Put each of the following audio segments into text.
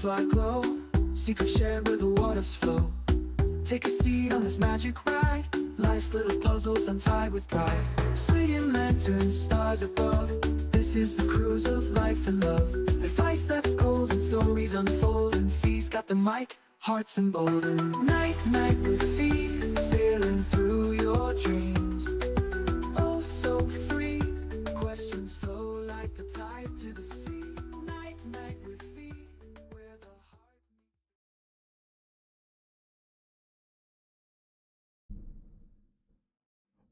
butterfly glow, secret shared where the waters flow. Take a seat on this magic ride, life's little puzzles untied with pride. Swinging lanterns, stars above, this is the cruise of life and love. Advice that's golden, stories unfold, and Fee's got the mic, hearts emboldened. Night, night with Phee, sailing through your dreams. Oh, so free, questions flow like a tide to the sea. Night, night with Phee, where the heart...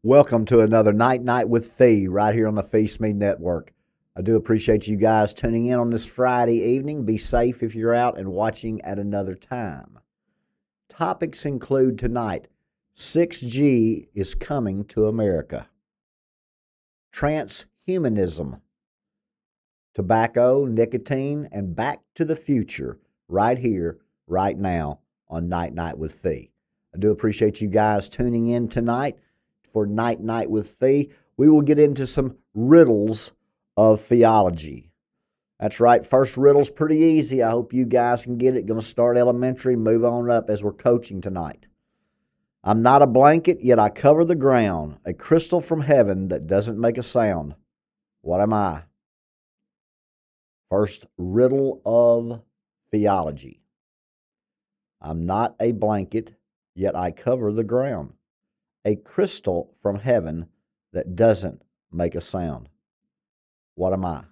Welcome to another Night with Phee right here on the Phee Smee Network. I do appreciate you guys tuning in on this Friday evening. Be safe if you're out and watching at another time. Topics include tonight, 6G is coming to America. Transhumanism, tobacco, nicotine, and back to the future right here, right now on Night with Phee. I do appreciate you guys tuning in tonight. For Night with Phee, we will get into some riddles of theology. That's right, first riddle's pretty easy. I hope you guys can get it. Going to start elementary, move on up as we're coaching tonight. I'm not a blanket, yet I cover the ground, a crystal from heaven that doesn't make a sound. What am I? First riddle of theology. I'm not a blanket, yet I cover the ground, a crystal from heaven that doesn't make a sound. What am I?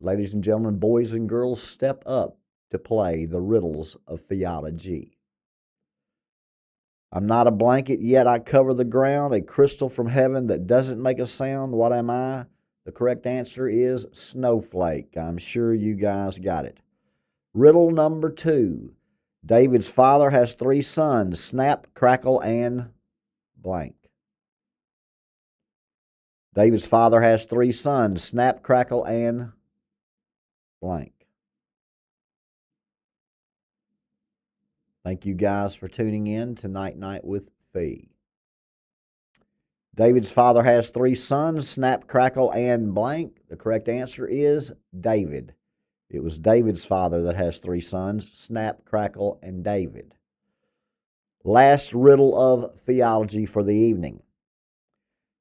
Ladies and gentlemen, boys and girls, step up to play the riddles of theology. I'm not a blanket, yet I cover the ground, a crystal from heaven that doesn't make a sound. What am I? The correct answer is snowflake. I'm sure you guys got it. Riddle number 2. David's father has 3 sons, Snap, Crackle, and blank. David's father has 3 sons, Snap, Crackle, and blank. Thank you guys for tuning in to Night with Phee. David's father has 3 sons, Snap, Crackle, and blank. The correct answer is David. It was David's father that has 3 sons, Snap, Crackle, and David. Last riddle of theology for the evening.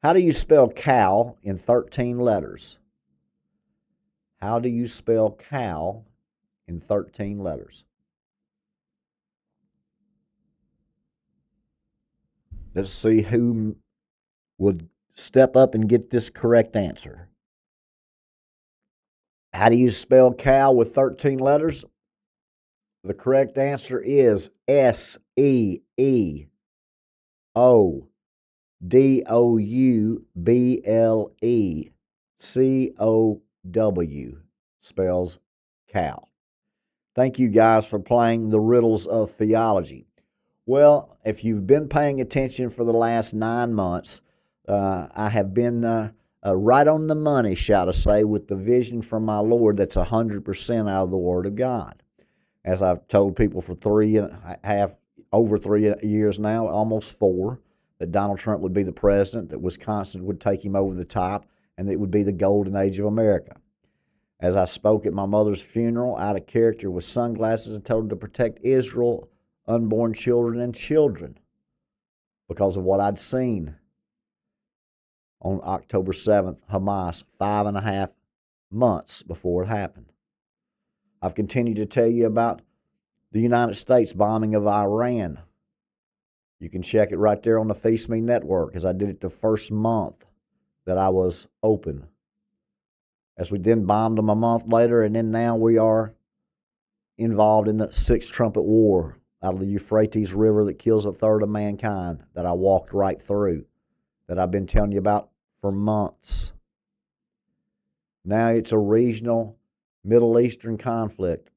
How do you spell cow in 13 letters? How do you spell cow in 13 letters? Let's see who would step up and get this correct answer. How do you spell cow with 13 letters? The correct answer is SEEODOUBLECOW, spells cow. Thank you guys for playing the riddles of theology. Well, if you've been paying attention for the last 9 months, I have been right on the money, shall I say, with the vision from my Lord that's 100% out of the Word of God. As I've told people for over 3 years now, almost 4, that Donald Trump would be the president, that Wisconsin would take him over the top, and that it would be the golden age of America. As I spoke at my mother's funeral, out of character with sunglasses, and told her to protect Israel, unborn children, and children because of what I'd seen on October 7th, Hamas, 5.5 months before it happened. I've continued to tell you about the United States bombing of Iran. You can check it right there on the Phee Smee Network, as I did it the first month that I was open. As we then bombed them a month later, and then now we are involved in the 6th trumpet war out of the Euphrates River that kills 1/3 of mankind, that I walked right through, that I've been telling you about for months. Now it's a regional Middle Eastern conflict.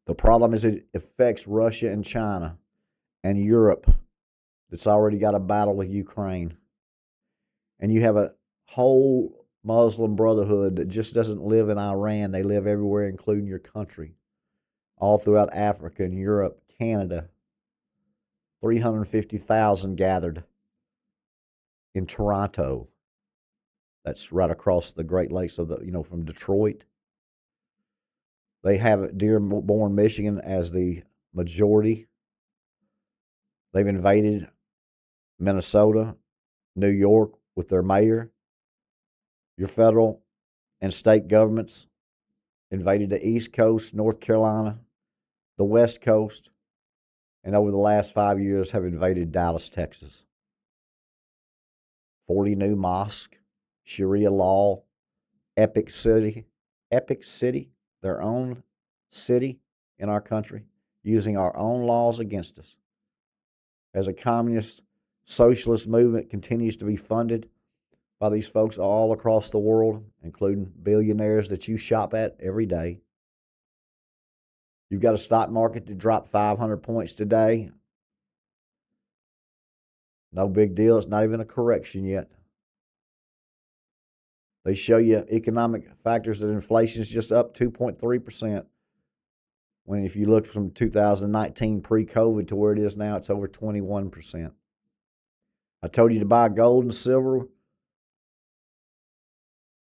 The problem is it affects Russia and China and Europe that's already got a battle with Ukraine. And you have a whole Muslim Brotherhood that just doesn't live in Iran. They live everywhere, including your country, all throughout Africa and Europe, Canada. 350,000 gathered in Toronto. That's right across the Great Lakes of from Detroit. They have Dearborn, Michigan as the majority. They've invaded Minnesota, New York with their mayor. Your federal and state governments invaded the East Coast, North Carolina, the West Coast, and over the last 5 years have invaded Dallas, Texas. 40 new mosques, Sharia law, Epic City, their own city in our country, using our own laws against us. As a communist socialist movement continues to be funded by these folks all across the world, including billionaires that you shop at every day. You've got a stock market that dropped 500 points today. No big deal. It's not even a correction yet. They show you economic factors that inflation is just up 2.3%. When if you look from 2019 pre-COVID to where it is now, it's over 21%. I told you to buy gold and silver.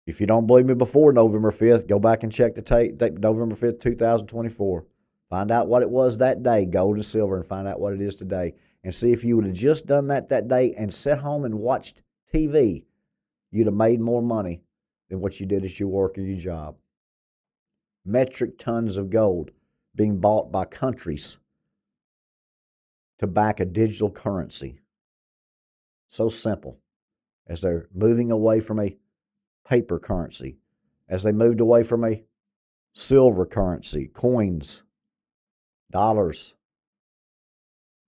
If you don't believe me before November 5th, go back and check the tape, November 5th, 2024. Find out what it was that day, gold and silver, and find out what it is today. And see if you would have just done that day and sat home and watched TV, you'd have made more money than what you did at your work or your job. Metric tons of gold being bought by countries to back a digital currency. So simple. As they're moving away from a paper currency, as they moved away from a silver currency, coins, dollars.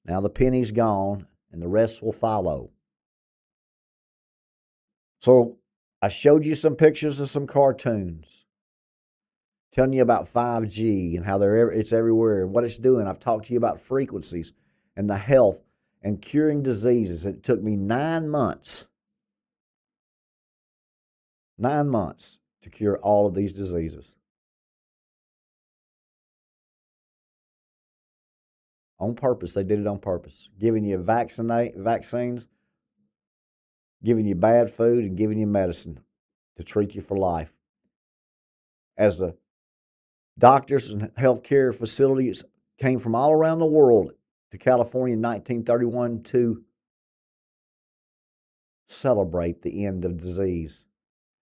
Now the penny's gone and the rest will follow. So I showed you some pictures of some cartoons telling you about 5G and how it's everywhere and what it's doing. I've talked to you about frequencies and the health and curing diseases. It took me 9 months to cure all of these diseases. On purpose. They did it on purpose. Giving you vaccines, giving you bad food, and giving you medicine to treat you for life. As the doctors and healthcare facilities came from all around the world to California in 1931 to celebrate the end of disease.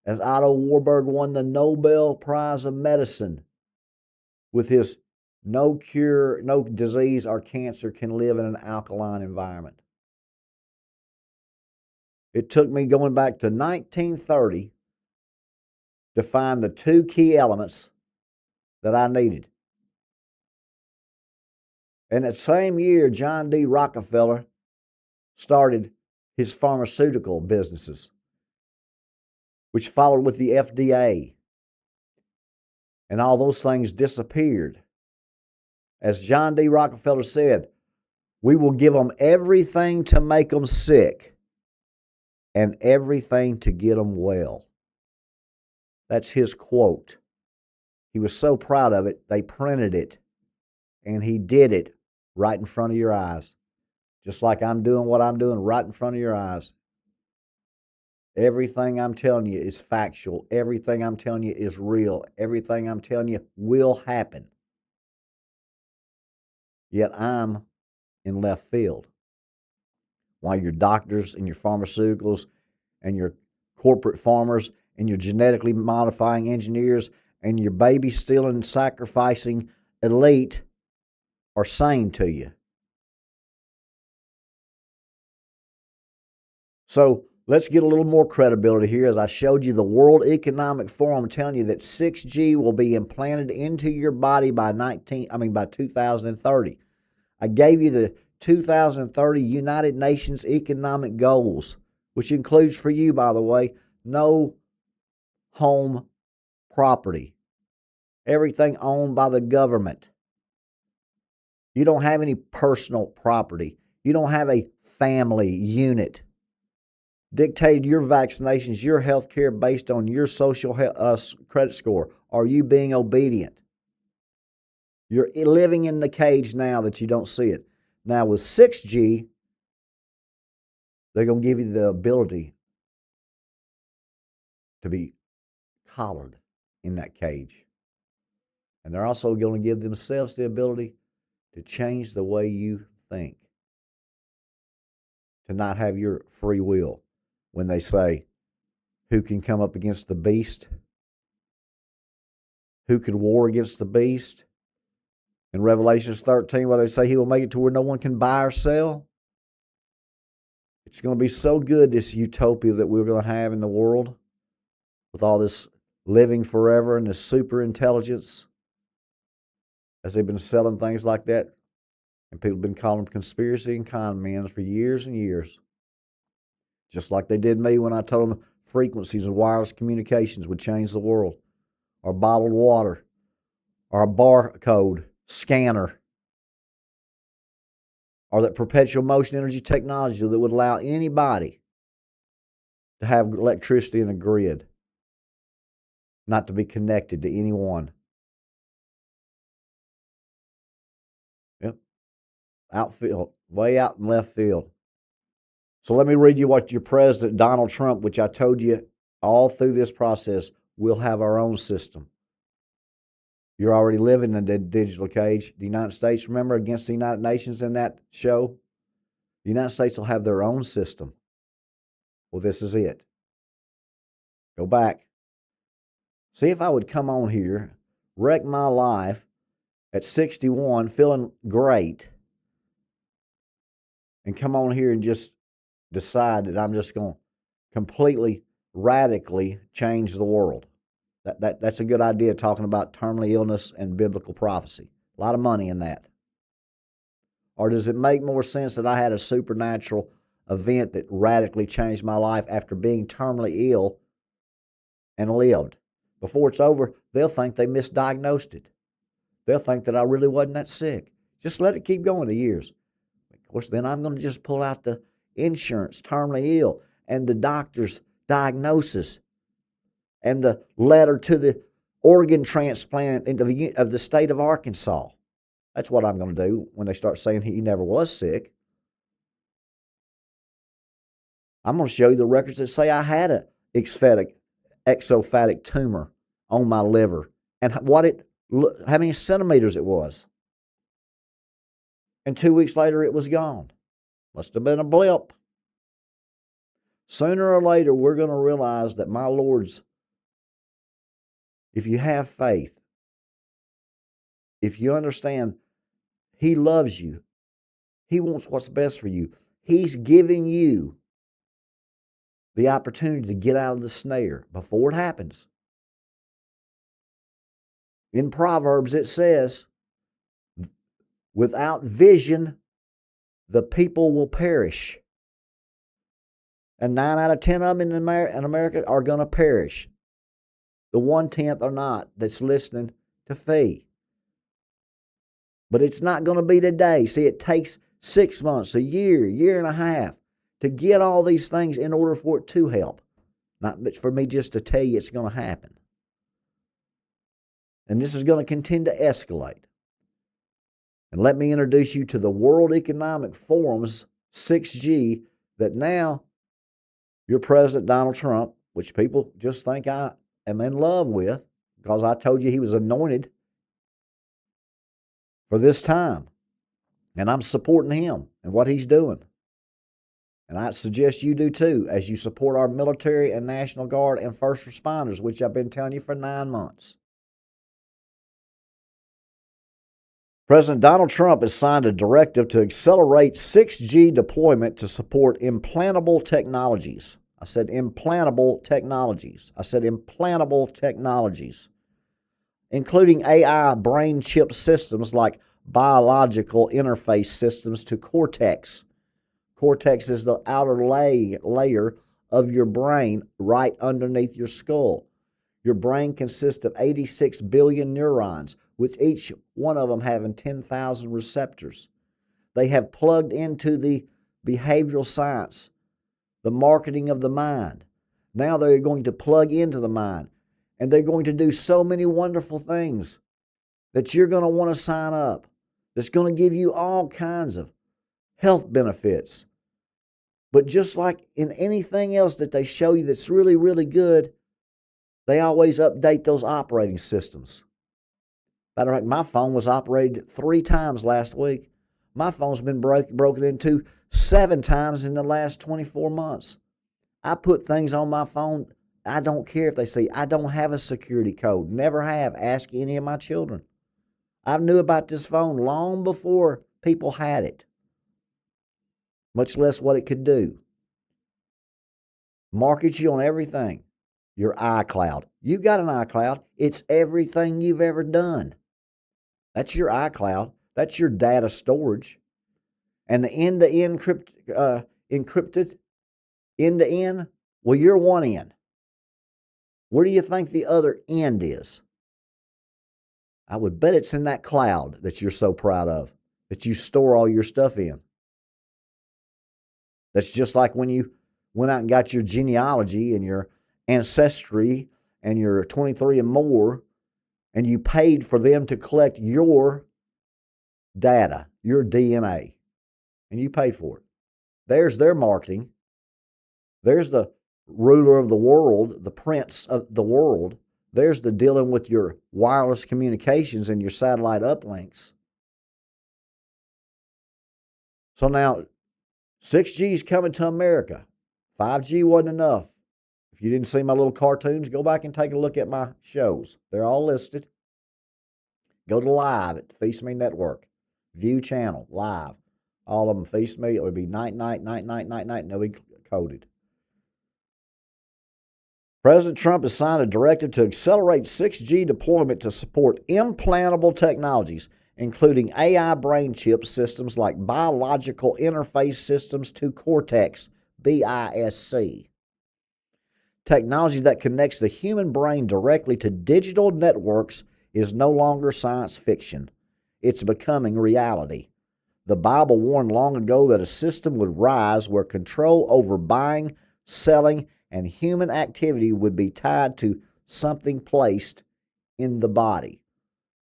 As Otto Warburg won the Nobel Prize of Medicine with his no cure, no disease or cancer can live in an alkaline environment. It took me going back to 1930 to find the two key elements that I needed. And that same year, John D. Rockefeller started his pharmaceutical businesses, which followed with the FDA. And all those things disappeared. As John D. Rockefeller said, we will give them everything to make them sick and everything to get them well. That's his quote. He was so proud of it, they printed it, and he did it right in front of your eyes. Just like I'm doing what I'm doing right in front of your eyes. Everything I'm telling you is factual. Everything I'm telling you is real. Everything I'm telling you will happen. Yet I'm in left field. While your doctors and your pharmaceuticals and your corporate farmers and your genetically modifying engineers and your baby stealing, sacrificing elite are saying to you. So let's get a little more credibility here. As I showed you the World Economic Forum telling you that 6G will be implanted into your body by 2030. I gave you the 2030 United Nations economic goals, which includes for you, by the way, no home property. Everything owned by the government. You don't have any personal property. You don't have a family unit. Dictated your vaccinations, your health care based on your social credit score. Are you being obedient? You're living in the cage now that you don't see it. Now with 6G, they're going to give you the ability to be collared in that cage. And they're also going to give themselves the ability to change the way you think, to not have your free will. When they say, who can come up against the beast? Who could war against the beast? In Revelation 13, where they say he will make it to where no one can buy or sell. It's going to be so good, this utopia that we're going to have in the world, with all this living forever and this super intelligence, as they've been selling things like that. And people have been calling them conspiracy and con men for years and years. Just like they did me when I told them frequencies and wireless communications would change the world, or bottled water, or a barcode scanner, or that perpetual motion energy technology that would allow anybody to have electricity in a grid, not to be connected to anyone. Yep. Outfield, way out in left field. So let me read you what your President Donald Trump, which I told you all through this process, we'll have our own system. You're already living in the digital cage. The United States, remember, against the United Nations in that show? The United States will have their own system. Well, this is it. Go back. See if I would come on here, wreck my life at 61, feeling great, and come on here and just decide that I'm just going to completely, radically change the world. That's a good idea, talking about terminal illness and biblical prophecy. A lot of money in that. Or does it make more sense that I had a supernatural event that radically changed my life after being terminally ill and lived? Before it's over, they'll think they misdiagnosed it. They'll think that I really wasn't that sick. Just let it keep going to years. Of course, then I'm going to just pull out the insurance, terminally ill, and the doctor's diagnosis, and the letter to the organ transplant of the state of Arkansas. That's what I'm going to do when they start saying he never was sick. I'm going to show you the records that say I had a exophatic tumor on my liver, and how many centimeters it was. And 2 weeks later, it was gone. Must have been a blip. Sooner or later, we're going to realize that, my lords, if you have faith, if you understand he loves you, he wants what's best for you, he's giving you the opportunity to get out of the snare before it happens. In Proverbs, it says, without vision, the people will perish. And 9 out of 10 of them in America are going to perish. The 1/10 are not, that's listening to Phee. But it's not going to be today. See, it takes 6 months, a year, year and a half to get all these things in order for it to help. Not for me just to tell you it's going to happen. And this is going to continue to escalate. And let me introduce you to the World Economic Forum's 6G that now your President Donald Trump, which people just think I am in love with because I told you he was anointed for this time. And I'm supporting him and what he's doing. And I suggest you do too, as you support our military and National Guard and first responders, which I've been telling you for 9 months. President Donald Trump has signed a directive to accelerate 6G deployment to support implantable technologies. I said implantable technologies. I said implantable technologies, including AI brain chip systems like biological interface systems to Cortex. Cortex is the outer layer of your brain right underneath your skull. Your brain consists of 86 billion neurons, with each one of them having 10,000 receptors. They have plugged into the behavioral science, the marketing of the mind. Now they're going to plug into the mind, and they're going to do so many wonderful things that you're going to want to sign up. That's going to give you all kinds of health benefits. But just like in anything else that they show you that's really, really good, they always update those operating systems. Matter of fact, my phone was operated 3 times last week. My phone's been broken into 7 times in the last 24 months. I put things on my phone. I don't care if they say I don't have a security code. Never have. Ask any of my children. I knew about this phone long before people had it, much less what it could do. Market you on everything. Your iCloud. You got an iCloud. It's everything you've ever done. That's your iCloud. That's your data storage. And the end-to-end encrypted, end-to-end, well, you're one end. Where do you think the other end is? I would bet it's in that cloud that you're so proud of, that you store all your stuff in. That's just like when you went out and got your genealogy and your ancestry and your 23 and more, and you paid for them to collect your data, your DNA, and you paid for it. There's their marketing. There's the ruler of the world, the prince of the world. There's the dealing with your wireless communications and your satellite uplinks. So now 6G is coming to America. 5G wasn't enough. If you didn't see my little cartoons, go back and take a look at my shows. They're all listed. Go to live at Phee Smee Network. View channel, live. All of them, Phee Smee. It would be night, and they'll be coded. President Trump has signed a directive to accelerate 6G deployment to support implantable technologies, including AI brain chip systems like biological interface systems to Cortex, BISC. Technology that connects the human brain directly to digital networks is no longer science fiction. It's becoming reality. The Bible warned long ago that a system would rise where control over buying, selling, and human activity would be tied to something placed in the body.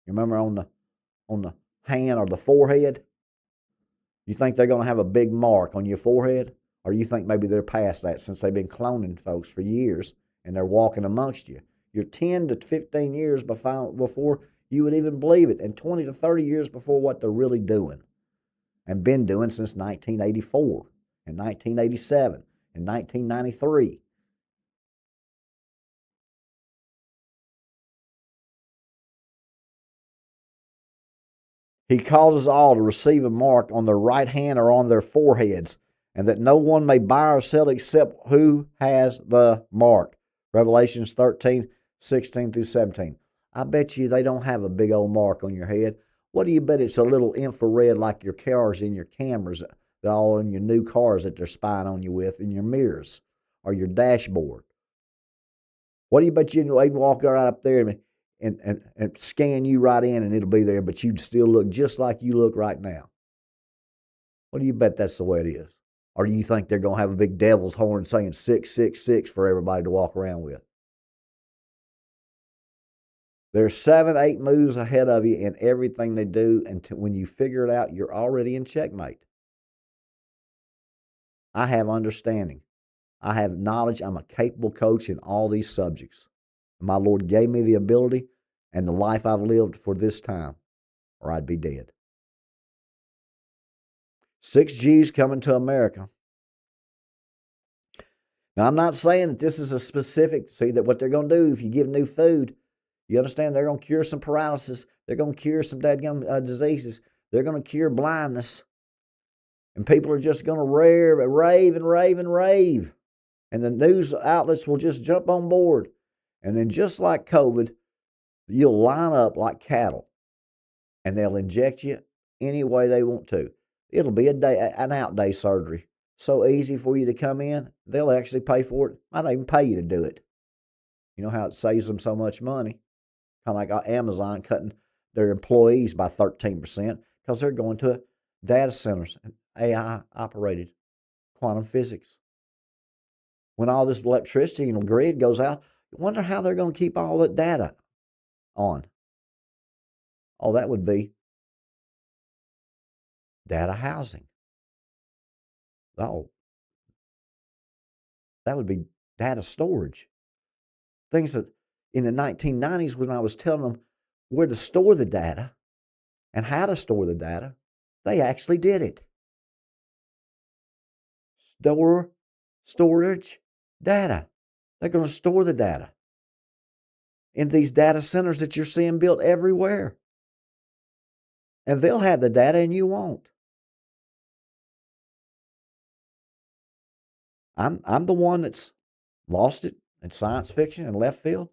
You remember on the hand or the forehead? You think they're going to have a big mark on your forehead? Or you think maybe they're past that since they've been cloning folks for years and they're walking amongst you? You're 10 to 15 years before you would even believe it, and 20 to 30 years before what they're really doing and been doing since 1984 and 1987 and 1993. He causes all to receive a mark on their right hand or on their foreheads, and that no one may buy or sell except who has the mark. Revelations 13, 16 through 17. I bet you they don't have a big old mark on your head. What do you bet it's a little infrared like your cars and your cameras that all in your new cars that they're spying on you with in your mirrors or your dashboard? What do you bet you can walk right up there and scan you right in and it'll be there, but you'd still look just like you look right now? What do you bet that's the way it is? Or do you think they're going to have a big devil's horn saying 666 for everybody to walk around with? They're 7, 8 moves ahead of you in everything they do, and when you figure it out, you're already in checkmate. I have understanding. I have knowledge. I'm a capable coach in all these subjects. My Lord gave me the ability and the life I've lived for this time, or I'd be dead. 6G's coming to America. Now, I'm not saying that this is a specific, see, that what they're going to do if you give new food, you understand they're going to cure some paralysis. They're going to cure some dadgum diseases. They're going to cure blindness. And people are just going to rave and rave and rave. And the news outlets will just jump on board. And then just like COVID, you'll line up like cattle. And they'll inject you any way they want to. It'll be an out-day surgery. So easy for you to come in, they'll actually pay for it. Might not even pay you to do it. You know how it saves them so much money? Kind of like Amazon cutting their employees by 13% because they're going to data centers and AI operated quantum physics. When all this electricity in the grid goes out, you wonder how they're going to keep all that data on. Oh, that would be data housing. Oh, that would be data storage. Things that in the 1990s when I was telling them where to store the data and how to store the data, they actually did it. Storage data. They're going to store the data in these data centers that you're seeing built everywhere. And they'll have the data and you won't. I'm the one that's lost it in science fiction and left field?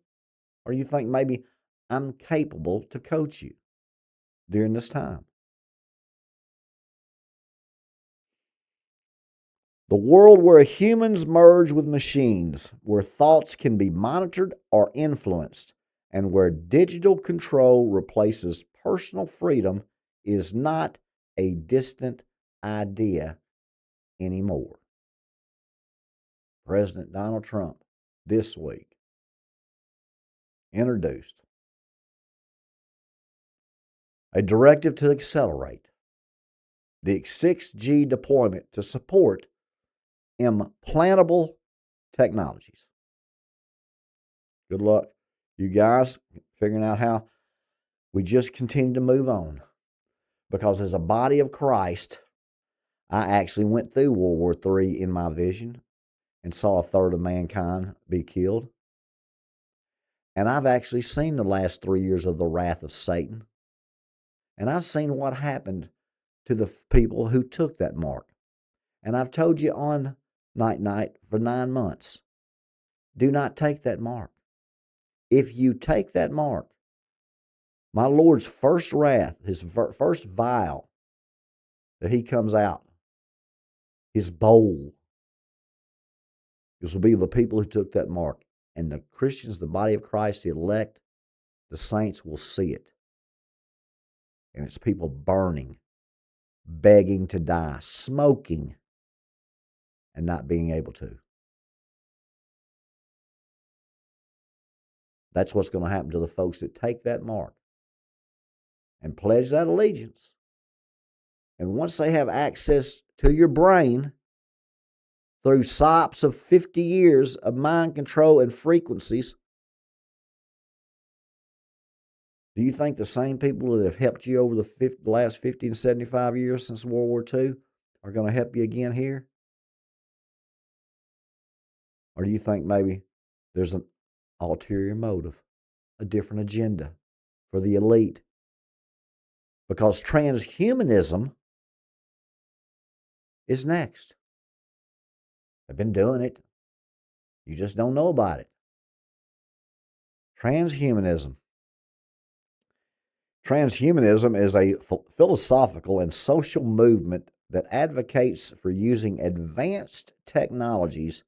Or you think maybe I'm capable to coach you during this time? The world where humans merge with machines, where thoughts can be monitored or influenced, and where digital control replaces personal freedom is not a distant idea anymore. President Donald Trump this week introduced a directive to accelerate the 6G deployment to support implantable technologies. Good luck, you guys, figuring out how we just continue to move on. Because as a body of Christ, I actually went through World War III in my vision and saw a third of mankind be killed. And I've actually seen the last 3 years of the wrath of Satan. And I've seen what happened to the people who took that mark. And I've told you on Night for 9 months, do not take that mark. If you take that mark, my Lord's first wrath, his first vial that he comes out, his bowl, this will be the people who took that mark. And the Christians, the body of Christ, the elect, the saints will see it. And it's people burning, begging to die, smoking, and not being able to. That's what's going to happen to the folks that take that mark and pledge that allegiance. And once they have access to your brain through sops of 50 years of mind control and frequencies, do you think the same people that have helped you over the last 50 and 75 years since World War II are going to help you again here? Or do you think maybe there's an ulterior motive, a different agenda for the elite? Because transhumanism is next. They've been doing it. You just don't know about it. Transhumanism. Transhumanism is a philosophical and social movement that advocates for using advanced technologies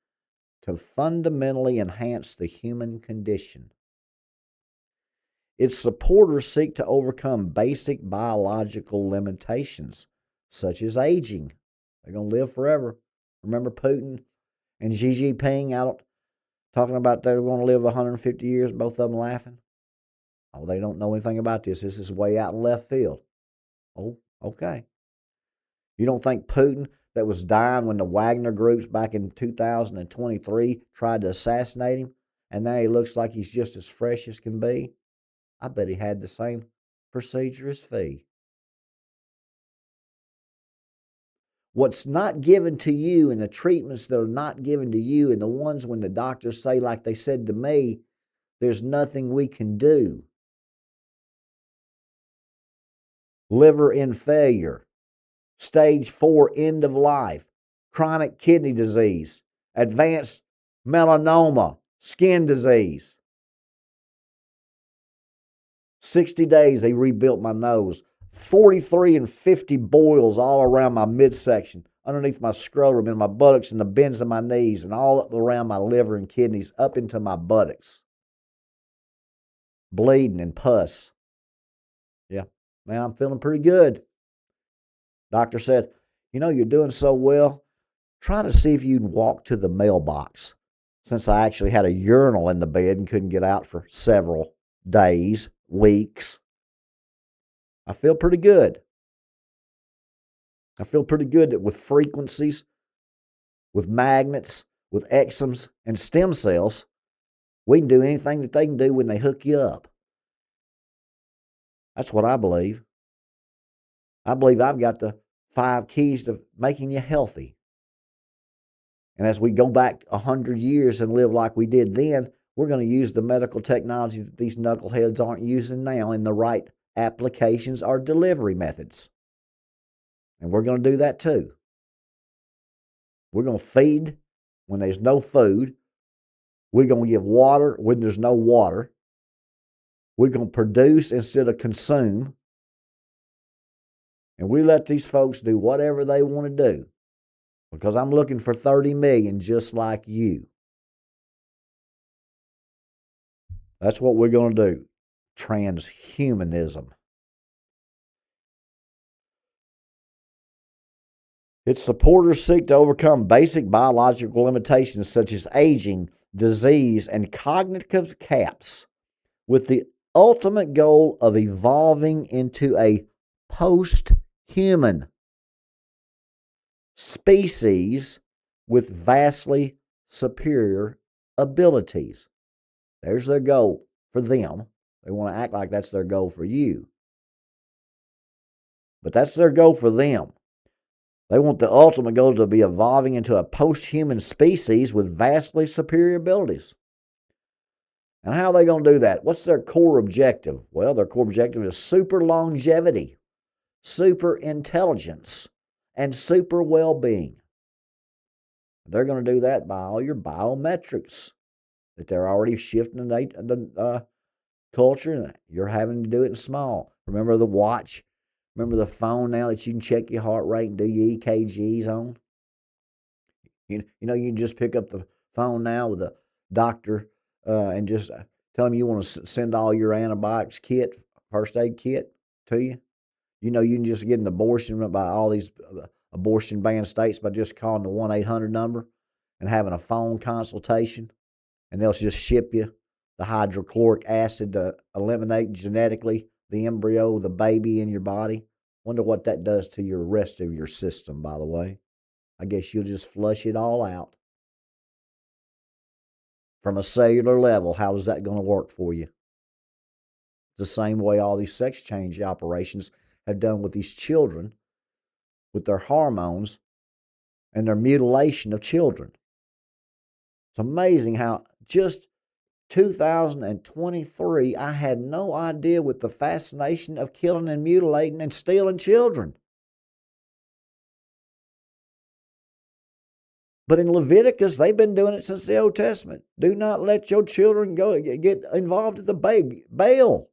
to fundamentally enhance the human condition. Its supporters seek to overcome basic biological limitations, such as aging. They're going to live forever. Remember Putin and Xi Jinping out talking about they're going to live 150 years, both of them laughing? Oh, they don't know anything about this. This is way out in left field. Oh, okay. You don't think Putin, that was dying when the Wagner groups back in 2023 tried to assassinate him, and now he looks like he's just as fresh as can be? I bet he had the same procedure as Phee. What's not given to you and the treatments that are not given to you and the ones when the doctors say, like they said to me, there's nothing we can do. Liver in failure, stage 4 end of life, chronic kidney disease, advanced melanoma, skin disease. 60 days they rebuilt my nose. 43 and 50 boils all around my midsection, underneath my scrotum, in my buttocks, and the bends of my knees, and all up around my liver and kidneys, up into my buttocks. Bleeding and pus. Yeah, man, I'm feeling pretty good. Doctor said, you're doing so well. Try to see if you can walk to the mailbox. Since I actually had a urinal in the bed and couldn't get out for several days, weeks, I feel pretty good. I feel pretty good that with frequencies, with magnets, with exomes and stem cells, we can do anything that they can do when they hook you up. That's what I believe. I believe I've got the 5 keys to making you healthy. And as we go back 100 years and live like we did then, we're going to use the medical technology that these knuckleheads aren't using now in the right applications or delivery methods. And we're going to do that too. We're going to feed when there's no food. We're going to give water when there's no water. We're going to produce instead of consume. And we let these folks do whatever they want to do. Because I'm looking for 30 million just like you. That's what we're going to do. Transhumanism. Its supporters seek to overcome basic biological limitations such as aging, disease, and cognitive caps with the ultimate goal of evolving into a post-human species with vastly superior abilities. There's their goal for them. They want to act like that's their goal for you. But that's their goal for them. They want the ultimate goal to be evolving into a post-human species with vastly superior abilities. And how are they going to do that? What's their core objective? Well, their core objective is super longevity, super intelligence, and super well-being. They're going to do that by all your biometrics that they're already shifting the culture, and you're having to do it in small. Remember the watch? Remember the phone now that you can check your heart rate and do your EKGs on? You know, you can just pick up the phone now with a doctor and just tell them you want to send all your antibiotics kit, first aid kit to you. You know, you can just get an abortion by all these abortion banned states by just calling the 1-800 number and having a phone consultation, and they'll just ship you the hydrochloric acid to eliminate genetically the embryo, the baby in your body. Wonder what that does to your rest of your system, by the way. I guess you'll just flush it all out. From a cellular level, how is that going to work for you? It's the same way all these sex change operations have done with these children, with their hormones and their mutilation of children. It's amazing how just 2023, I had no idea with the fascination of killing and mutilating and stealing children. But in Leviticus, they've been doing it since the Old Testament. Do not let your children go get involved in the Baal.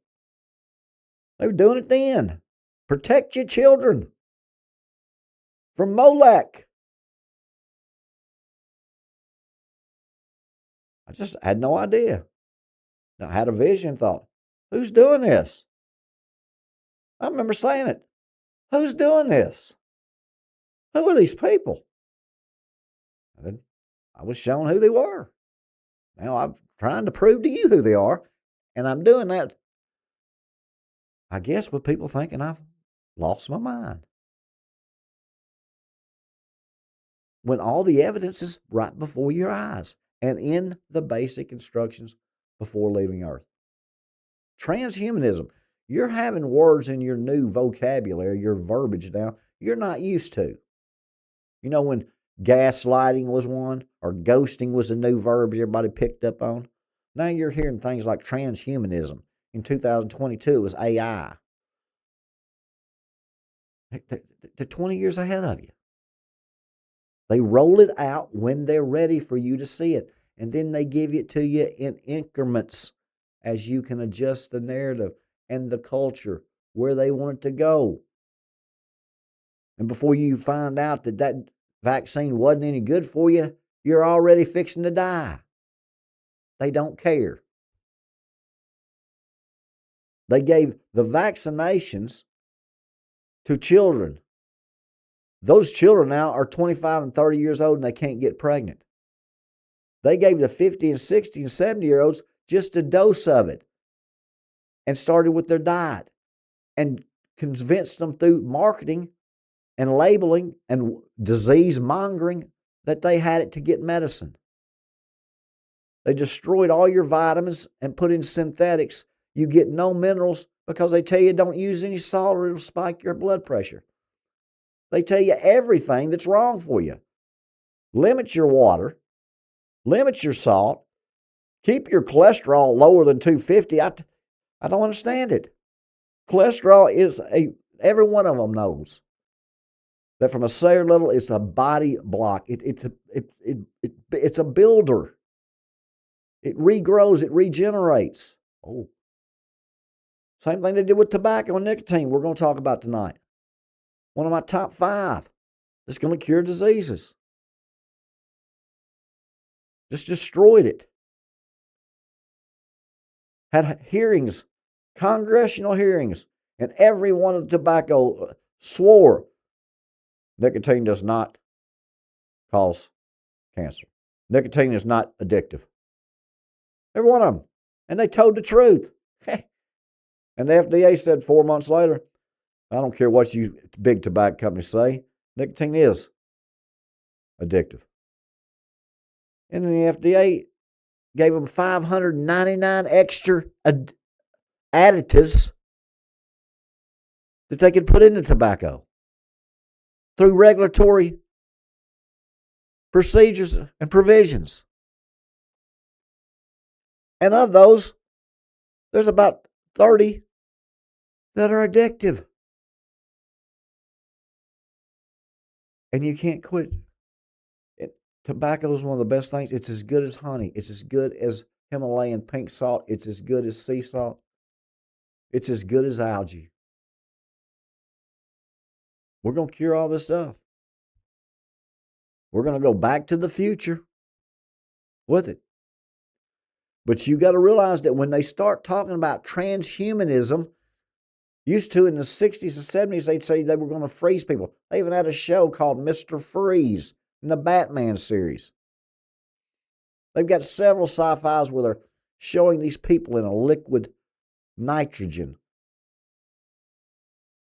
They were doing it then. Protect your children from Molech. I just had no idea. I had a vision and thought, who's doing this? I remember saying it. Who's doing this? Who are these people? And then I was shown who they were. Now I'm trying to prove to you who they are, and I'm doing that, I guess, with people thinking I've lost my mind. When all the evidence is right before your eyes and in the basic instructions before leaving Earth. Transhumanism. You're having words in your new vocabulary, your verbiage now, you're not used to. You know, when gaslighting was one, or ghosting was a new verb everybody picked up on. Now you're hearing things like transhumanism. In 2022, it was AI. They're 20 years ahead of you. They roll it out when they're ready for you to see it. And then they give it to you in increments as you can adjust the narrative and the culture where they want it to go. And before you find out that that vaccine wasn't any good for you, you're already fixing to die. They don't care. They gave the vaccinations to children. Those children now are 25 and 30 years old and they can't get pregnant. They gave the 50 and 60 and 70-year-olds just a dose of it and started with their diet and convinced them through marketing and labeling and disease mongering that they had it to get medicine. They destroyed all your vitamins and put in synthetics. You get no minerals, because they tell you don't use any salt or it'll spike your blood pressure. They tell you everything that's wrong for you. Limit your water, limit your salt, keep your cholesterol lower than 250. I don't understand it. Cholesterol is every one of them knows that from a cellular level, it's a body block. It's a builder. It regrows, it regenerates. Oh. Same thing they did with tobacco and nicotine, we're going to talk about tonight. One of my top 5 that's going to cure diseases. Just destroyed it. Had hearings, congressional hearings, and every one of the tobacco swore nicotine does not cause cancer. Nicotine is not addictive. Every one of them. And they told the truth. And the FDA said 4 months later, I don't care what you big tobacco companies say, nicotine is addictive. And then the FDA gave them 599 extra additives that they could put in the tobacco through regulatory procedures and provisions. And of those, there's about 30 that are addictive. And you can't quit. Tobacco is one of the best things. It's as good as honey. It's as good as Himalayan pink salt. It's as good as sea salt. It's as good as algae. We're going to cure all this stuff. We're going to go back to the future with it. But you got to realize that when they start talking about transhumanism, used to in the 60s and 70s, they'd say they were going to freeze people. They even had a show called Mr. Freeze in the Batman series. They've got several sci-fis where they're showing these people in a liquid nitrogen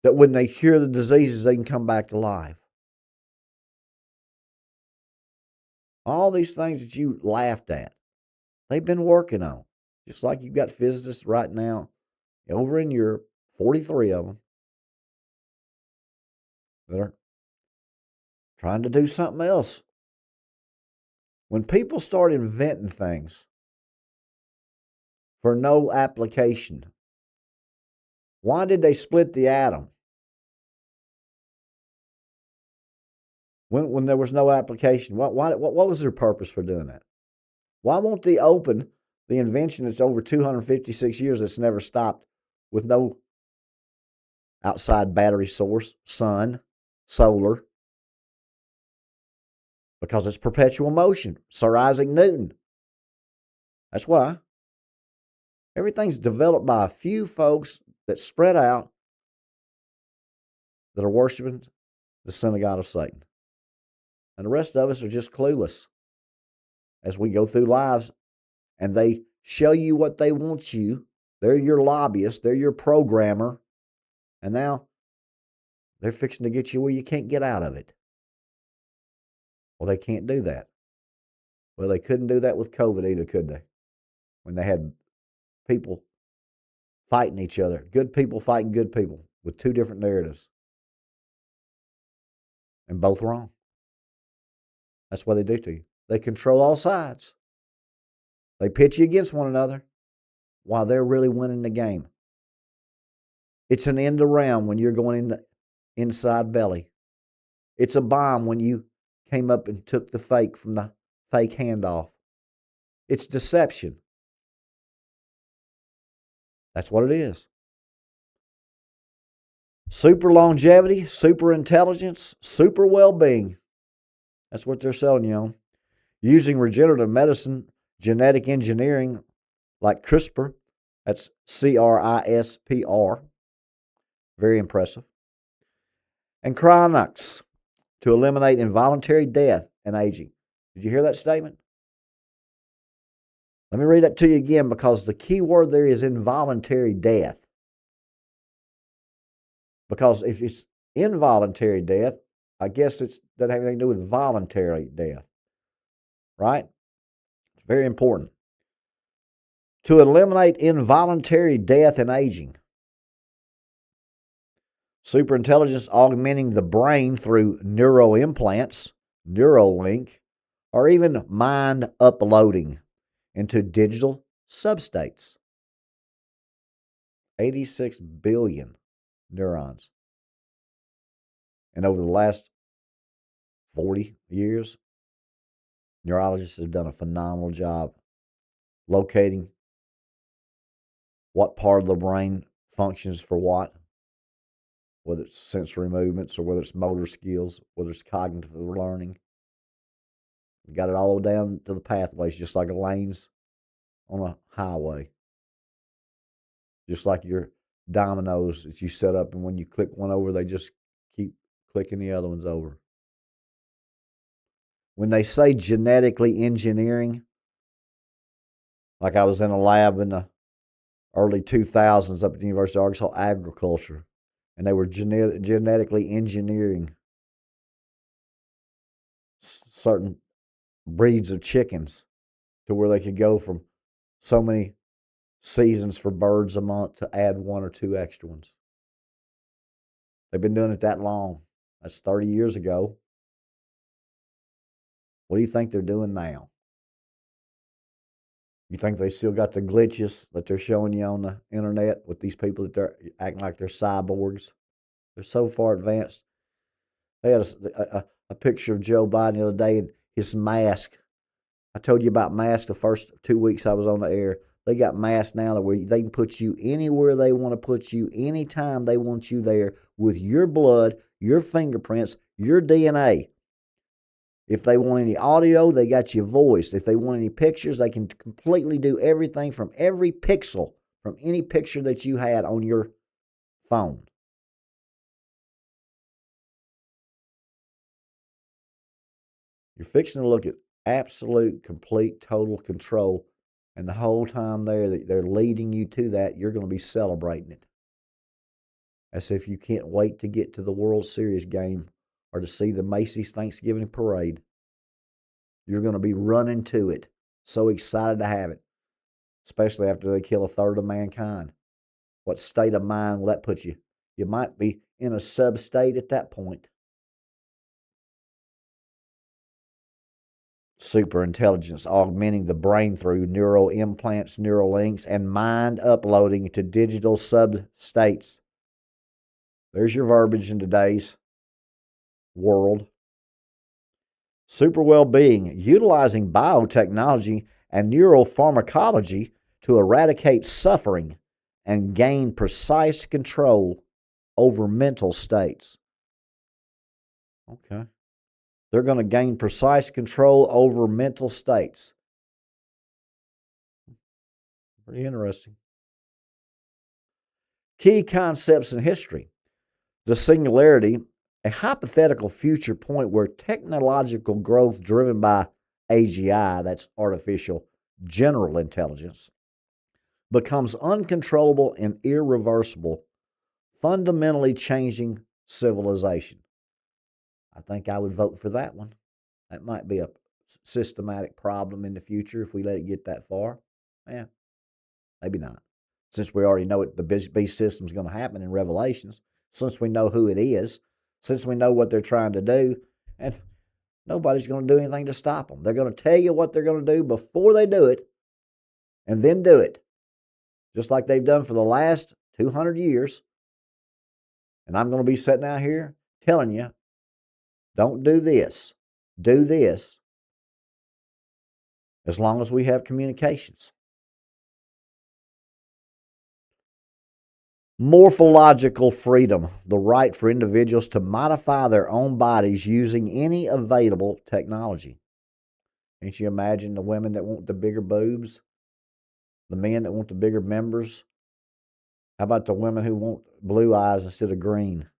that when they cure the diseases, they can come back to life. All these things that you laughed at, they've been working on. Just like you've got physicists right now over in Europe, 43 of them, that are trying to do something else. When people start inventing things for no application, why did they split the atom? When there was no application, what was their purpose for doing that? Why won't they open the invention that's over 256 years that's never stopped with no outside battery source, sun, solar? Because it's perpetual motion. Sir Isaac Newton. That's why. Everything's developed by a few folks that spread out that are worshiping the synagogue of Satan. And the rest of us are just clueless as we go through lives, and they show you what they want you. They're your lobbyist. They're your programmer. And now they're fixing to get you where you can't get out of it. Well, they can't do that. Well, they couldn't do that with COVID either, could they? When they had people fighting each other, good people fighting good people with two different narratives. And both wrong. That's what they do to you. They control all sides. They pit you against one another while they're really winning the game. It's an end around when you're going in the inside belly. It's a bomb when you came up and took the fake from the fake handoff. It's deception. That's what it is. Super longevity, super intelligence, super well-being. That's what they're selling you on. Using regenerative medicine, genetic engineering like CRISPR. That's CRISPR. Very impressive. And cryonics to eliminate involuntary death and aging. Did you hear that statement? Let me read that to you again because the key word there is involuntary death. Because if it's involuntary death, I guess it doesn't have anything to do with voluntary death. Right? It's very important. To eliminate involuntary death and aging. Superintelligence augmenting the brain through neuroimplants, Neuralink, or even mind uploading into digital substates. 86 billion neurons. And over the last 40 years, neurologists have done a phenomenal job locating what part of the brain functions for what, whether it's sensory movements or whether it's motor skills, whether it's cognitive learning. We got it all the way down to the pathways, just like the lanes on a highway. Just like your dominoes that you set up, and when you click one over, they just keep clicking the other ones over. When they say genetically engineering, like I was in a lab in the early 2000s up at the University of Arkansas Agriculture, and they were genetically engineering certain breeds of chickens to where they could go from so many seasons for birds a month to add one or two extra ones. They've been doing it that long. That's 30 years ago. What do you think they're doing now? You think they still got the glitches that they're showing you on the internet with these people that they're acting like they're cyborgs? They're so far advanced. They had a picture of Joe Biden the other day and his mask. I told you about masks the first 2 weeks I was on the air. They got masks now where they can put you anywhere they want to put you, anytime they want you there, with your blood, your fingerprints, your DNA. If they want any audio, they got your voice. If they want any pictures, they can completely do everything from every pixel, from any picture that you had on your phone. You're fixing to look at absolute, complete, total control. And the whole time they're leading you to that, you're going to be celebrating it. As if you can't wait to get to the World Series game or to see the Macy's Thanksgiving parade. You're going to be running to it. So excited to have it. Especially after they kill a third of mankind. What state of mind will that put you? You might be in a sub-state at that point. Superintelligence augmenting the brain through neural implants, neural links, and mind uploading to digital sub-states. There's your verbiage in today's world. Super well-being, utilizing biotechnology and neuropharmacology to eradicate suffering and gain precise control over mental states. Okay. They're going to gain precise control over mental states. Pretty interesting. Key concepts in history. The singularity, a hypothetical future point where technological growth driven by AGI, that's artificial general intelligence, becomes uncontrollable and irreversible, fundamentally changing civilization. I think I would vote for that one. That might be a systematic problem in the future if we let it get that far. Yeah, maybe not. Since we already know it, the beast system is going to happen in Revelations, since we know who it is, since we know what they're trying to do, and nobody's going to do anything to stop them. They're going to tell you what they're going to do before they do it, and then do it, just like they've done for the last 200 years. And I'm going to be sitting out here telling you, don't do this, do this, as long as we have communications. Morphological freedom, the right for individuals to modify their own bodies using any available technology. Can't you imagine the women that want the bigger boobs? The men that want the bigger members? How about the women who want blue eyes instead of green?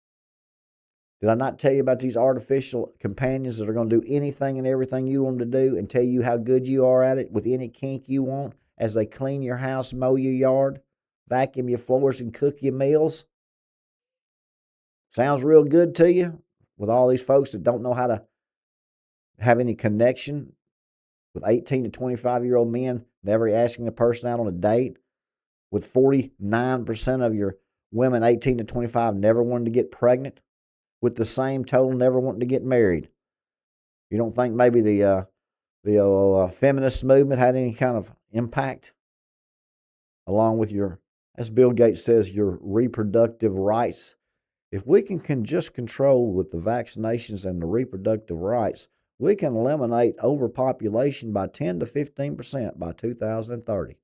Did I not tell you about these artificial companions that are going to do anything and everything you want them to do and tell you how good you are at it with any kink you want as they clean your house, mow your yard, vacuum your floors, and cook your meals? Sounds real good to you with all these folks that don't know how to have any connection with 18 to 25-year-old men never asking a person out on a date, with 49% of your women 18 to 25 never wanted to get pregnant, with the same total never wanting to get married. You don't think maybe the feminist movement had any kind of impact, along with your, as Bill Gates says, your reproductive rights? If we can just control with the vaccinations and the reproductive rights, we can eliminate overpopulation by 10 to 15% by 2030.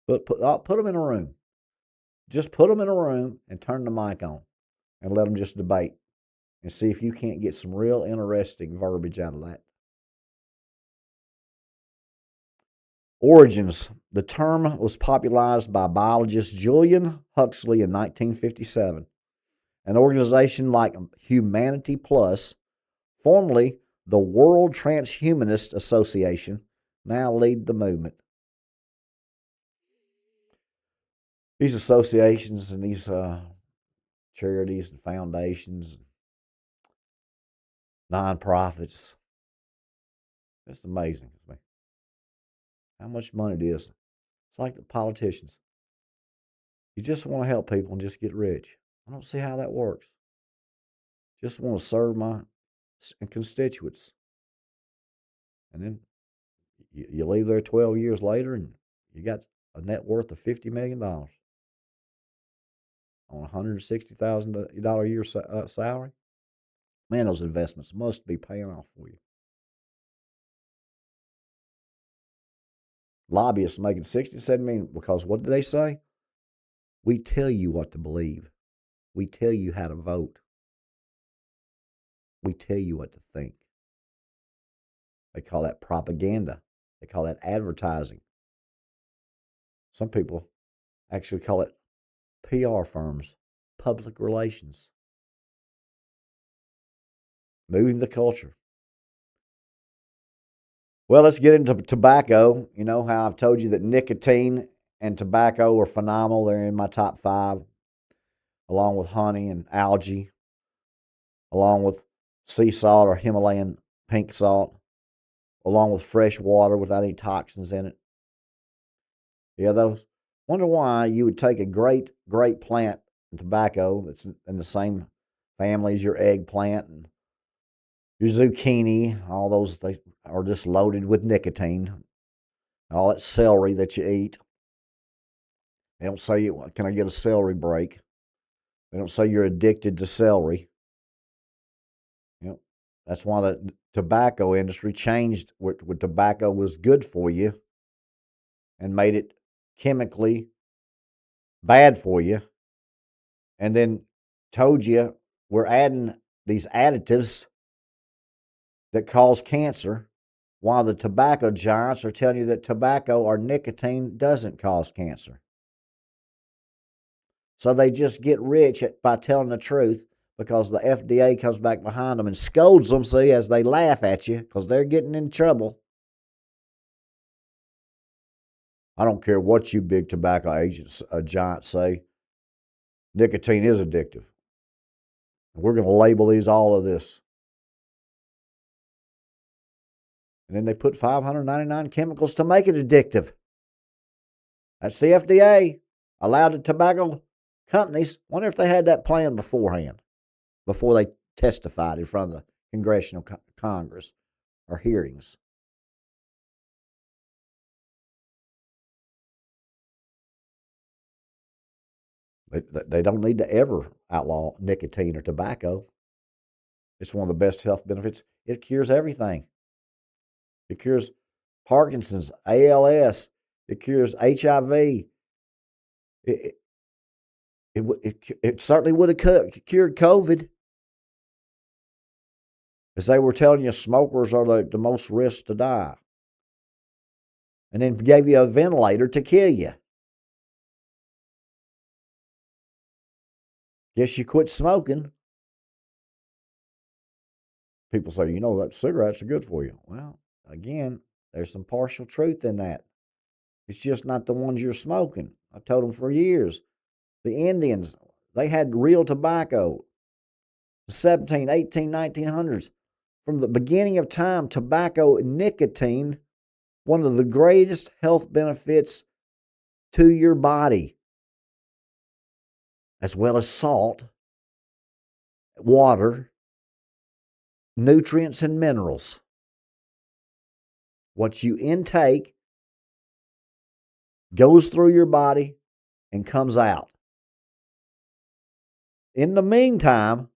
Put them in a room. Just put them in a room and turn the mic on and let them just debate and see if you can't get some real interesting verbiage out of that. Origins. The term was popularized by biologist Julian Huxley in 1957. An organization like Humanity Plus, formerly the World Transhumanist Association, now lead the movement. These associations and these charities and foundations, nonprofits, it's amazing to me how much money it is. It's like the politicians. You just want to help people and just get rich. I don't see how that works. Just want to serve my constituents. And then you leave there 12 years later and you got a net worth of $50 million on a $160,000 a year salary. Man, those investments must be paying off for you. Lobbyists making 67 million because what do they say? We tell you what to believe. We tell you how to vote. We tell you what to think. They call that propaganda. They call that advertising. Some people actually call it PR firms, public relations. Moving the culture. Well, let's get into tobacco. You know how I've told you that nicotine and tobacco are phenomenal. They're in my top 5, along with honey and algae, along with sea salt or Himalayan pink salt, along with fresh water without any toxins in it. Yeah, those. Wonder why you would take a great plant in tobacco that's in the same family as your eggplant and your zucchini. All those, they are just loaded with nicotine. All that celery that you eat. They don't say, can I get a celery break? They don't say you're addicted to celery. Yep. That's why the tobacco industry changed what tobacco was good for you and made it chemically bad for you, and then told you we're adding these additives that cause cancer, while the tobacco giants are telling you that tobacco or nicotine doesn't cause cancer. So they just get rich by telling the truth, because the FDA comes back behind them and scolds them, see, as they laugh at you because they're getting in trouble. I don't care what you big tobacco agents, giants say. Nicotine is addictive. We're going to label these all of this. And then they put 599 chemicals to make it addictive. That's the FDA. Allowed the tobacco companies. Wonder if they had that plan beforehand, before they testified in front of the Congressional Congress or hearings. They don't need to ever outlaw nicotine or tobacco. It's one of the best health benefits. It cures everything. It cures Parkinson's, ALS. It cures HIV. It certainly would have cured COVID. As they were telling you, smokers are the most risk to die. And then gave you a ventilator to kill you. Guess you quit smoking. People say, that cigarettes are good for you. Well, again, there's some partial truth in that. It's just not the ones you're smoking. I told them for years. The Indians, they had real tobacco. The 17, 18, 1900s. From the beginning of time, tobacco and nicotine one of the greatest health benefits to your body, as well as salt, water, nutrients, and minerals. What you intake goes through your body and comes out. In the meantime,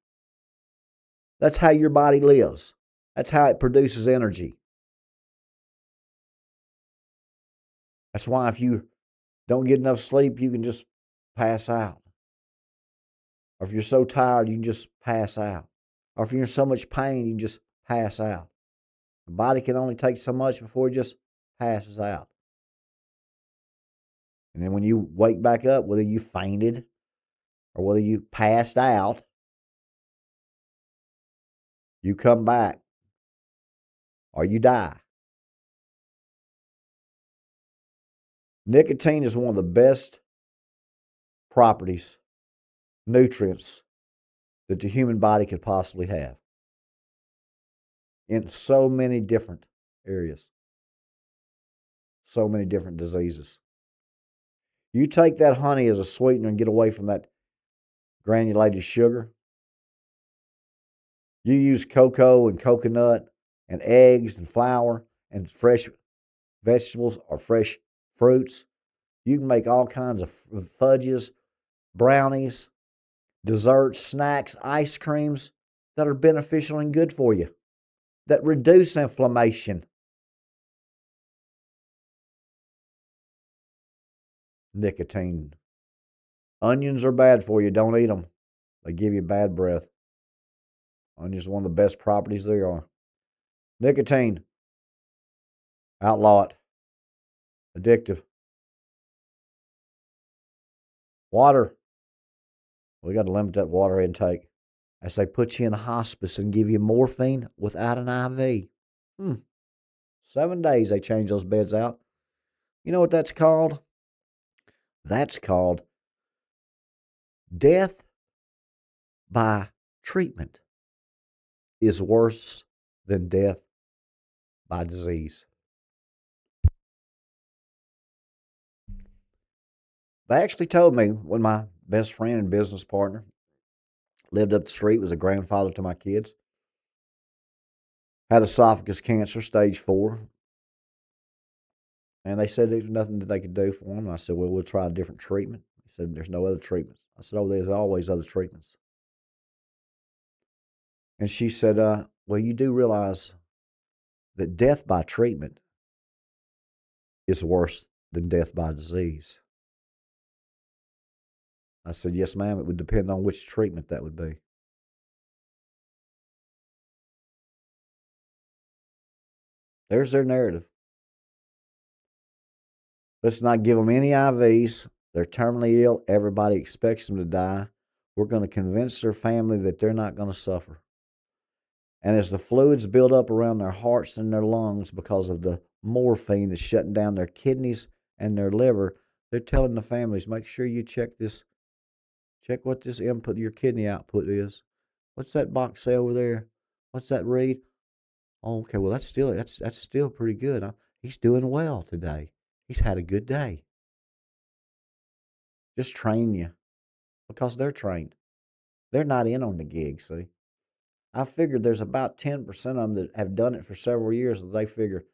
that's how your body lives. That's how it produces energy. That's why if you don't get enough sleep, you can just pass out. Or if you're so tired, you can just pass out. Or if you're in so much pain, you can just pass out. The body can only take so much before it just passes out. And then when you wake back up, whether you fainted or whether you passed out, you come back or you die. Nicotine is one of the best properties, nutrients that the human body could possibly have in so many different areas, so many different diseases. You take that honey as a sweetener and get away from that granulated sugar. You use cocoa and coconut and eggs and flour and fresh vegetables or fresh fruits. You can make all kinds of fudges, brownies, desserts, snacks, ice creams that are beneficial and good for you, that reduce inflammation. Nicotine. Onions are bad for you. Don't eat them. They give you bad breath. Onions are one of the best properties there are. Nicotine. Outlaw it. Addictive. Water. We got to limit that water intake. As they put you in a hospice and give you morphine without an IV. 7 days they change those beds out. You know what that's called? That's called death by treatment is worse than death by disease. They actually told me when my best friend and business partner lived up the street, was a grandfather to my kids, had esophagus cancer, stage 4. And they said there's nothing that they could do for him. And I said, well, we'll try a different treatment. He said, there's no other treatments. I said, oh, there's always other treatments. And she said, well, you do realize that death by treatment is worse than death by disease. I said, yes, ma'am. It would depend on which treatment that would be. There's their narrative. Let's not give them any IVs. They're terminally ill. Everybody expects them to die. We're going to convince their family that they're not going to suffer. And as the fluids build up around their hearts and their lungs because of the morphine that's shutting down their kidneys and their liver, they're telling the families, make sure you check what this input, your kidney output is. What's that box say over there? What's that read? Oh, okay, well, that's still pretty good. He's doing well today. He's had a good day. Just train you because they're trained. They're not in on the gig, see. I figured there's about 10% of them that have done it for several years that they figure,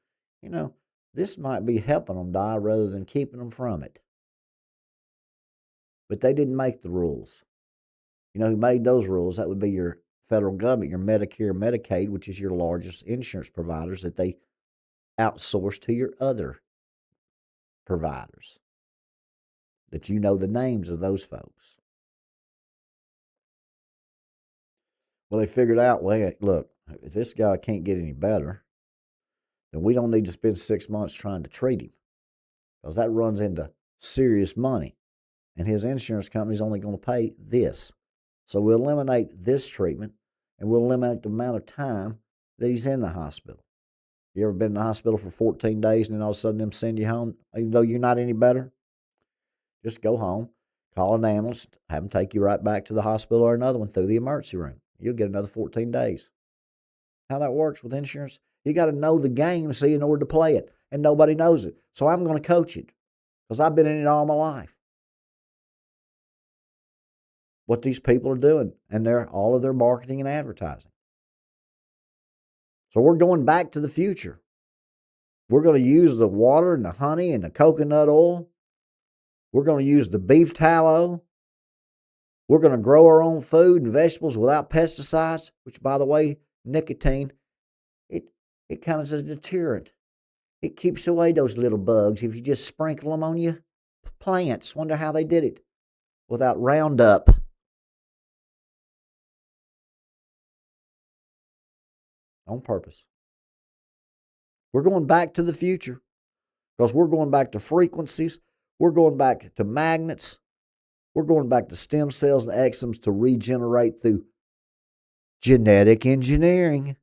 this might be helping them die rather than keeping them from it. But they didn't make the rules. You know who made those rules? That would be your federal government, your Medicare, Medicaid, which is your largest insurance providers that they outsource to your other providers. That you know the names of those folks. Well, they figured out, well, look, if this guy can't get any better, then we don't need to spend 6 months trying to treat him because that runs into serious money. And his insurance company's only going to pay this. So we'll eliminate this treatment and we'll eliminate the amount of time that he's in the hospital. You ever been in the hospital for 14 days and then all of a sudden them send you home, even though you're not any better? Just go home, call an ambulance, have them take you right back to the hospital or another one through the emergency room. You'll get another 14 days. How that works with insurance, You got to know the game, see, in order to play it. And nobody knows it. So I'm going to coach it because I've been in it all my life. What these people are doing and all of their marketing and advertising. So we're going back to the future. We're going to use the water and the honey and the coconut oil. We're going to use the beef tallow. We're going to grow our own food and vegetables without pesticides, which, by the way, nicotine, it kind of is a deterrent. It keeps away those little bugs if you just sprinkle them on your plants. Wonder how they did it without Roundup. On purpose. We're going back to the future because we're going back to frequencies. We're going back to magnets. We're going back to stem cells and exomes to regenerate through genetic engineering,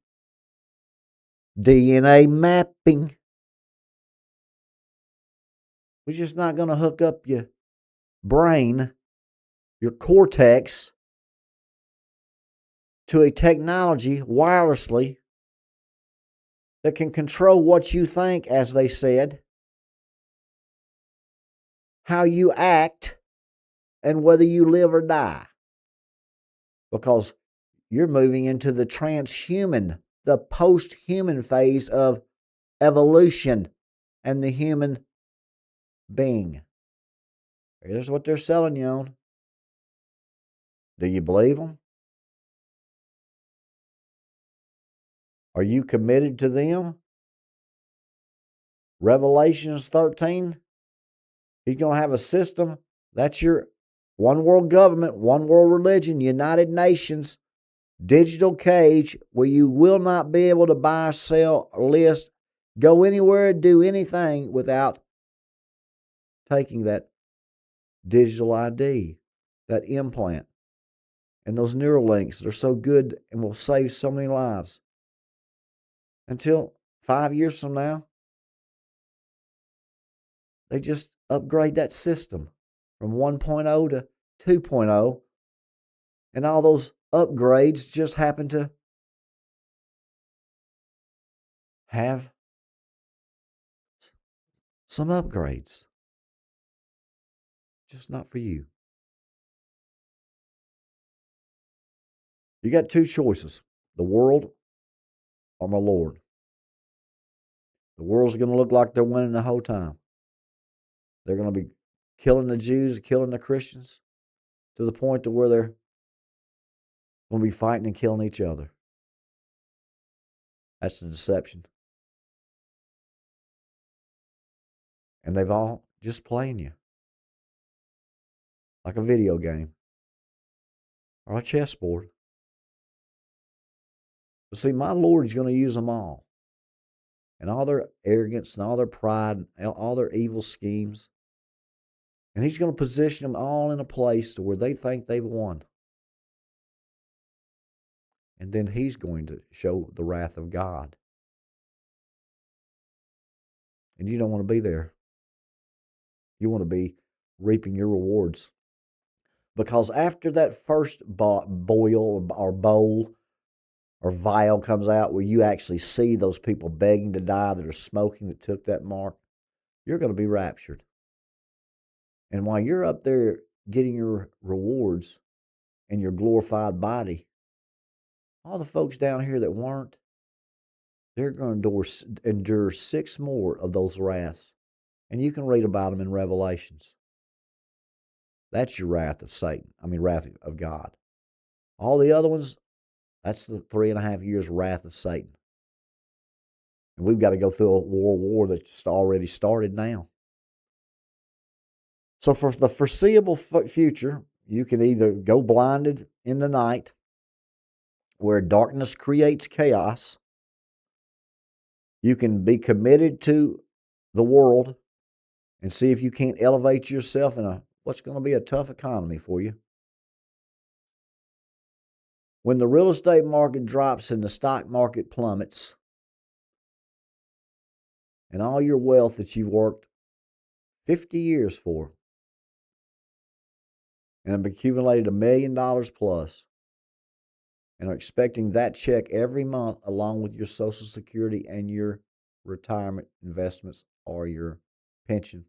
DNA mapping. We're just not going to hook up your brain, your cortex, to a technology wirelessly that can control what you think, as they said, how you act, and whether you live or die. Because you're moving into the transhuman, the post-human phase of evolution and the human being. Here's what they're selling you on. Do you believe them? Are you committed to them? Revelations 13, he's going to have a system. That's your one world government, one world religion, United Nations, digital cage where you will not be able to buy, sell, list, go anywhere, do anything without taking that digital ID, that implant, and those neural links that are so good and will save so many lives. Until 5 years from now, they just upgrade that system from 1.0 to 2.0, and all those upgrades just happen to have some upgrades. Just not for you. You got two choices, the world or my Lord. The world's going to look like they're winning the whole time. They're going to be killing the Jews, killing the Christians, to the point to where they're going to be fighting and killing each other. That's the deception. And they've all just playing you. Like a video game. Or a chessboard. But see, my Lord's going to use them all. And all their arrogance and all their pride and all their evil schemes. And he's going to position them all in a place to where they think they've won. And then he's going to show the wrath of God. And you don't want to be there. You want to be reaping your rewards. Because after that first boil or bowl or vial comes out where you actually see those people begging to die that are smoking that took that mark, you're going to be raptured. And while you're up there getting your rewards in your glorified body, all the folks down here that weren't, they're going to endure 6 more of those wraths. And you can read about them in Revelations. That's your wrath of Satan. Wrath of God. All the other ones, that's the 3.5 years wrath of Satan. And we've got to go through a world war that's already started now. So for the foreseeable future, you can either go blinded in the night, where darkness creates chaos. You can be committed to the world and see if you can't elevate yourself in what's going to be a tough economy for you. When the real estate market drops and the stock market plummets, and all your wealth that you've worked 50 years for and have accumulated $1 million plus, and are expecting that check every month along with your Social Security and your retirement investments or your pension.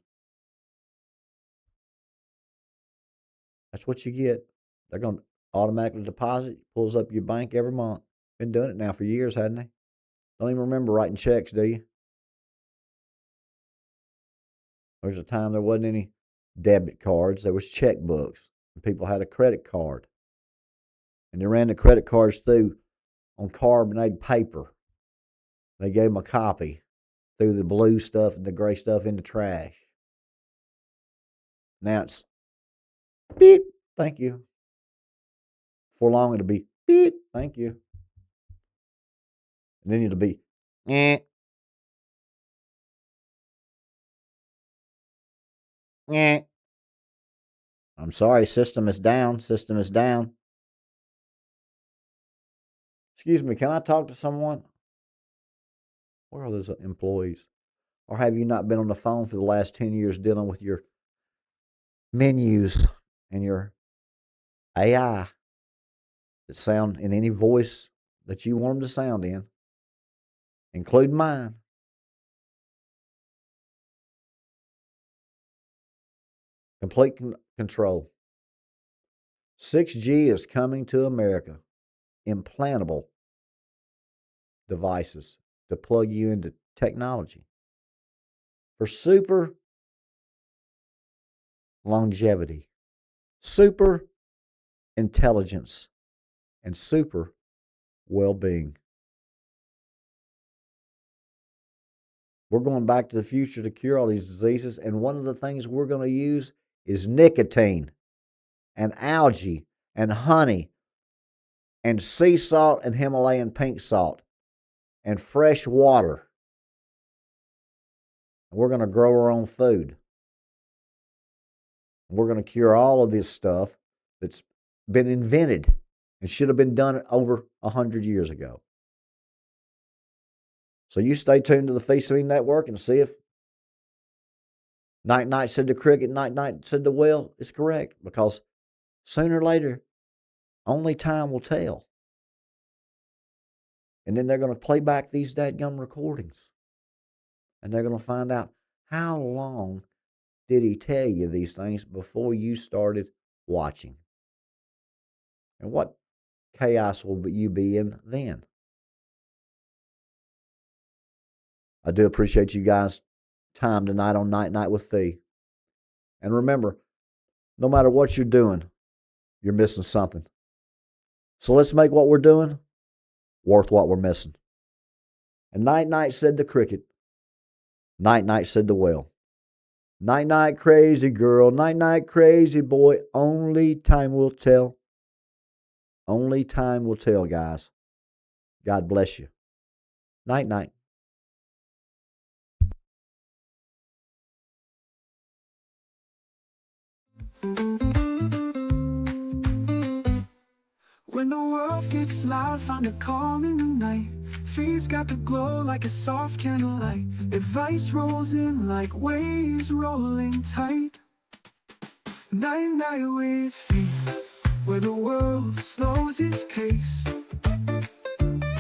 That's what you get. They're going to automatically deposit, pulls up your bank every month. Been doing it now for years, hadn't they? Don't even remember writing checks, do you? There's a time there wasn't any debit cards. There was checkbooks. And people had a credit card. And they ran the credit cards through on carbonated paper. They gave them a copy, threw the blue stuff and the gray stuff in the trash. Now it's beep, thank you. For long it'll be beep, thank you. And then it'll be eh, eh. I'm sorry, system is down. System is down. Excuse me, can I talk to someone? Where are those employees? Or have you not been on the phone for the last 10 years dealing with your menus and your AI that sound in any voice that you want them to sound in, including mine? Complete control. 6G is coming to America. Implantable devices to plug you into technology for super longevity, super intelligence, and super well-being. We're going back to the future to cure all these diseases, and one of the things we're going to use is nicotine and algae and honey and sea salt and Himalayan pink salt and fresh water. We're going to grow our own food. We're going to cure all of this stuff that's been invented and should have been done over 100 years ago. So you stay tuned to the Phee Smee Network and see if Night Night said the cricket, Night Night said the whale is correct, because sooner or later, only time will tell. And then they're going to play back these dadgum recordings. And they're going to find out, how long did he tell you these things before you started watching? And what chaos will you be in then? I do appreciate you guys' time tonight on Night Night with Phee. And remember, no matter what you're doing, you're missing something. So let's make what we're doing worth what we're missing. And Night Night said the cricket. Night Night said the whale. Night Night crazy girl, night night crazy boy, only time will tell. Only time will tell, guys. God bless you. Night night. When the world gets loud, find a calm in the night. Fee's got the glow like a soft candlelight. Advice rolls in like waves rolling tight. Night night with Phee, where the world slows its pace.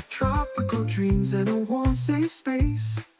Tropical dreams and a warm safe space.